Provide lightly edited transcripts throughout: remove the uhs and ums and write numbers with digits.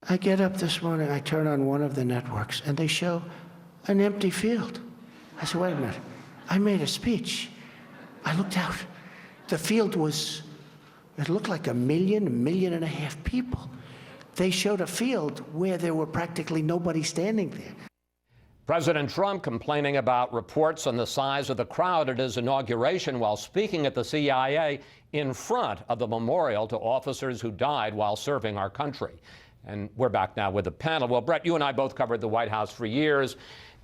I get up this morning, I turn on one of the networks, and they show an empty field. I said, wait a minute, I made a speech. I looked out. The field was, it looked like 1.5 million people. They showed a field where there were practically nobody standing there. President Trump complaining about reports on the size of the crowd at his inauguration while speaking at the CIA in front of the memorial to officers who died while serving our country. And we're back now with the panel. Well, Bret, you and I both covered the White House for years.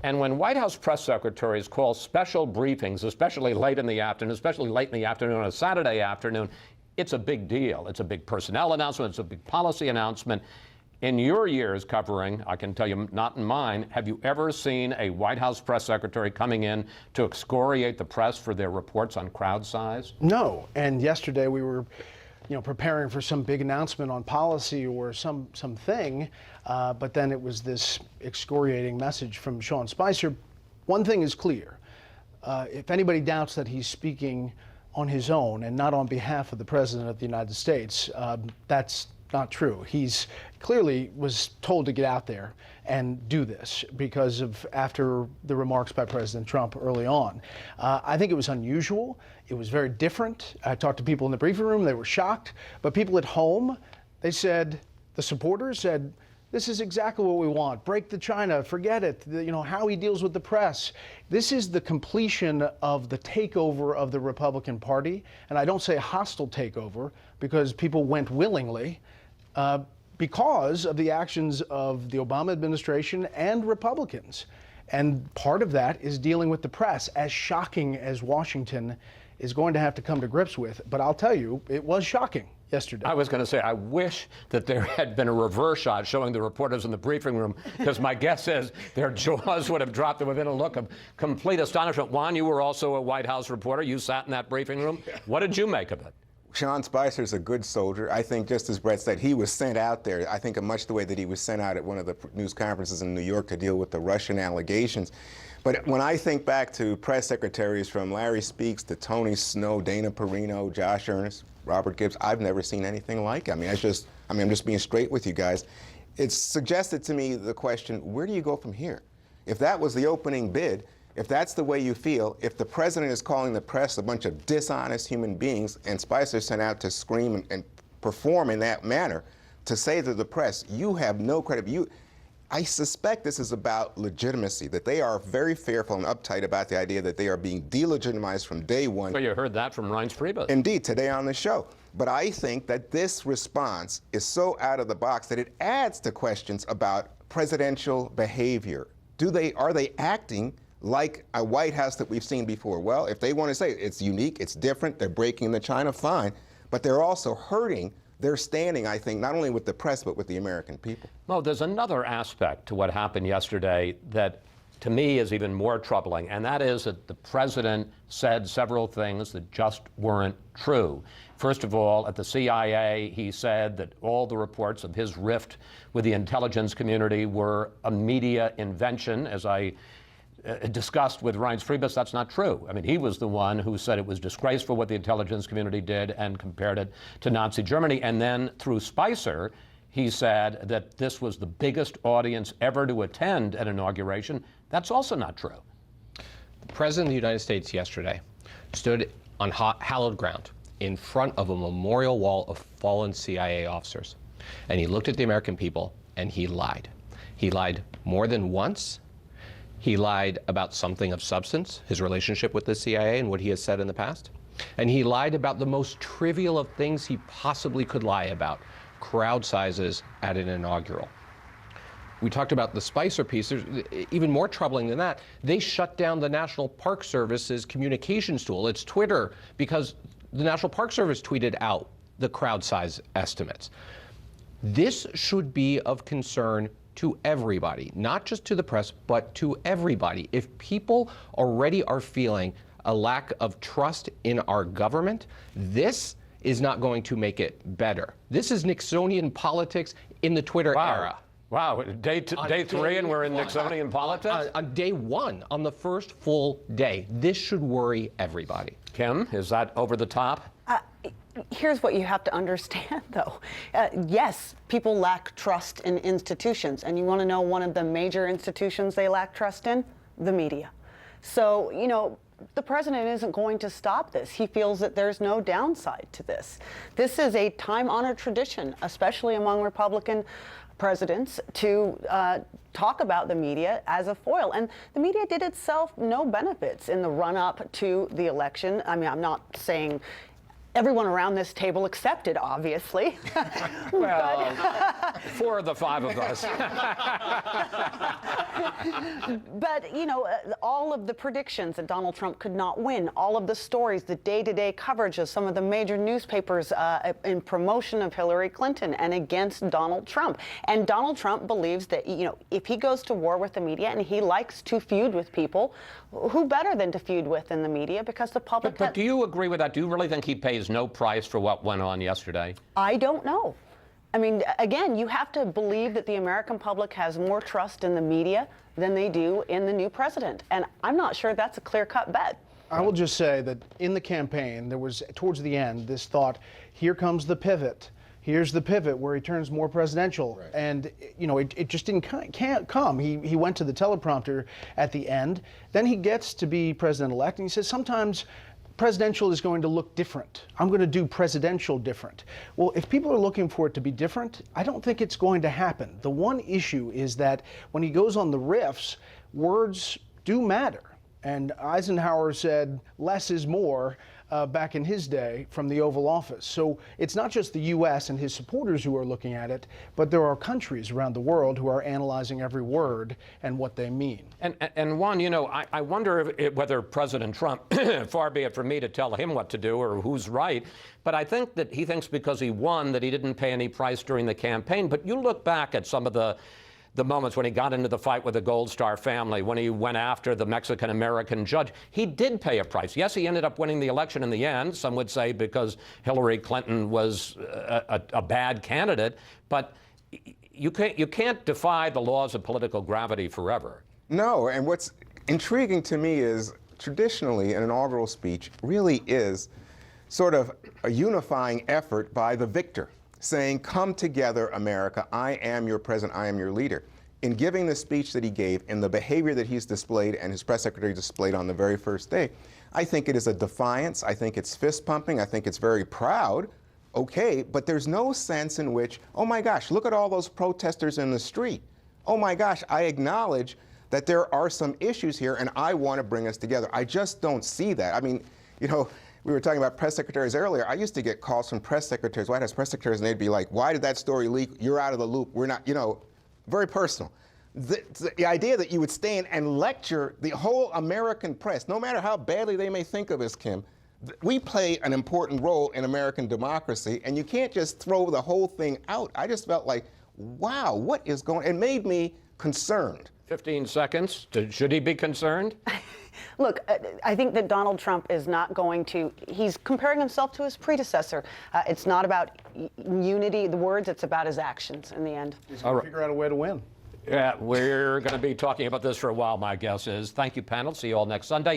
And when White House press secretaries call special briefings, especially late in the afternoon on a Saturday afternoon, it's a big deal. It's a big personnel announcement. It's a big policy announcement. In your years covering, I can tell you, not in mine, have you ever seen a White House press secretary coming in to excoriate the press for their reports on crowd size? No. And yesterday we were preparing for some big announcement on policy or something, but then it was this excoriating message from Sean Spicer. One thing is clear. If anybody doubts that he's speaking on his own and not on behalf of the President of the United States, that's not true. He's clearly was told to get out there and do this because of after the remarks by President Trump early on. I think it was unusual. It was very different. I talked to people in the briefing room. They were shocked. But people at home, they said, the supporters said, this is exactly what we want. Break the China, forget it. How he deals with the press. This is the completion of the takeover of the Republican Party. And I don't say hostile takeover because people went willingly because of the actions of the Obama administration and Republicans. And part of that is dealing with the press, as shocking as Washington is going to have to come to grips with. But I'll tell you, it was shocking yesterday. I was going to say, I wish that there had been a reverse shot showing the reporters in the briefing room, because my guess is their jaws would have dropped within a look of complete astonishment. Juan, you were also a White House reporter. You sat in that briefing room. What did you make of it? Sean Spicer's a good soldier. I think, just as Bret said, he was sent out there, I think, in much the way that he was sent out at one of the news conferences in New York to deal with the Russian allegations. But when I think back to press secretaries from Larry Speaks to Tony Snow, Dana Perino, Josh Earnest, Robert Gibbs, I've never seen anything like it. I'm just being straight with you guys. It's suggested to me the question, where do you go from here? If that was the opening bid, if that's the way you feel, if the president is calling the press a bunch of dishonest human beings and Spicer sent out to scream and perform in that manner, to say to the press, you have no credibility. I suspect this is about legitimacy, that they are very fearful and uptight about the idea that they are being delegitimized from day one. Well, you heard that from Reince Priebus. Indeed, today on the show. But I think that this response is so out of the box that it adds to questions about presidential behavior. Are they acting like a White House that we've seen before? Well, if they want to say it's unique, it's different, they're breaking the China, fine. But they're also hurting their standing, I think, not only with the press, but with the American people. Well, there's another aspect to what happened yesterday that, to me, is even more troubling, and that is that the president said several things that just weren't true. First of all, at the CIA, he said that all the reports of his rift with the intelligence community were a media invention. As I discussed with Reince Priebus, that's not true. I mean, he was the one who said it was disgraceful what the intelligence community did and compared it to Nazi Germany. And then through Spicer, he said that this was the biggest audience ever to attend an inauguration. That's also not true. The President of the United States yesterday stood on hallowed ground in front of a memorial wall of fallen CIA officers. And he looked at the American people and he lied. He lied more than once. He lied about something of substance, his relationship with the CIA and what he has said in the past. And he lied about the most trivial of things he possibly could lie about, crowd sizes at an inaugural. We talked about the Spicer piece. There's even more troubling than that. They shut down the National Park Service's communications tool. It's Twitter, because the National Park Service tweeted out the crowd size estimates. This should be of concern to everybody, not just to the press, but to everybody. If people already are feeling a lack of trust in our government, this is not going to make it better. This is Nixonian politics in the Twitter era. Wow, day three and we're in Nixonian politics? On day one, on the first full day. This should worry everybody. Kim, is that over the top? Here's what you have to understand, though. Yes, people lack trust in institutions. And you want to know one of the major institutions they lack trust in? The media. So, you know, the president isn't going to stop this. He feels that there's no downside to this. This is a time-honored tradition, especially among Republican presidents, to talk about the media as a foil. And the media did itself no benefits in the run-up to the election. I mean, I'm not saying everyone around this table accepted, obviously. Well, 4 of the 5 of us. But, you know, all of the predictions that Donald Trump could not win, all of the stories, the day-to-day coverage of some of the major newspapers in promotion of Hillary Clinton and against Donald Trump. And Donald Trump believes that, you know, if he goes to war with the media, and he likes to feud with people, who better than to feud with in the media, because the public... But do you agree with that? Do you really think he pays no price for what went on yesterday? I don't know. I mean, again, you have to believe that the American public has more trust in the media than they do in the new president. And I'm not sure that's a clear-cut bet. I will just say that in the campaign, there was, towards the end, this thought, here comes the pivot. Here's the pivot where he turns more presidential. Right. And, you know, it just can't come. He went to the teleprompter at the end. Then he gets to be president-elect, and he says, sometimes presidential is going to look different. I'm going to do presidential different. Well, if people are looking for it to be different, I don't think it's going to happen. The one issue is that when he goes on the riffs, words do matter. And Eisenhower said, less is more, back in his day from the Oval Office. So it's not just the U.S. and his supporters who are looking at it, but there are countries around the world who are analyzing every word and what they mean. And Juan, you know, I wonder whether President Trump, far be it from me to tell him what to do or who's right, but I think that he thinks because he won that he didn't pay any price during the campaign. But you look back at some of the moments when he got into the fight with the Gold Star family, when he went after the Mexican-American judge, he did pay a price. Yes, he ended up winning the election in the end, some would say because Hillary Clinton was a bad candidate, but you can't defy the laws of political gravity forever. No, and what's intriguing to me is traditionally an inaugural speech really is sort of a unifying effort by the victor, saying, come together, America, I am your president, I am your leader. In giving the speech that he gave and the behavior that he's displayed and his press secretary displayed on the very first day, I think it is a defiance, I think it's fist pumping, I think it's very proud, okay, but there's no sense in which, oh my gosh, look at all those protesters in the street. Oh my gosh, I acknowledge that there are some issues here and I want to bring us together. I just don't see that. I mean, you know, we were talking about press secretaries earlier. I used to get calls from press secretaries, White House press secretaries, and they'd be like, why did that story leak? You're out of the loop. We're not, you know, very personal. The idea that you would stand and lecture the whole American press, no matter how badly they may think of us, Kim, we play an important role in American democracy, and you can't just throw the whole thing out. I just felt like, wow, what is going on? It made me concerned. 15 seconds. Should he be concerned? Look, I think that Donald Trump is not going to, he's comparing himself to his predecessor. It's not about unity, the words, it's about his actions in the end. He's going to figure out a way to win. Yeah, we're going to be talking about this for a while, my guess is. Thank you, panel. See you all next Sunday.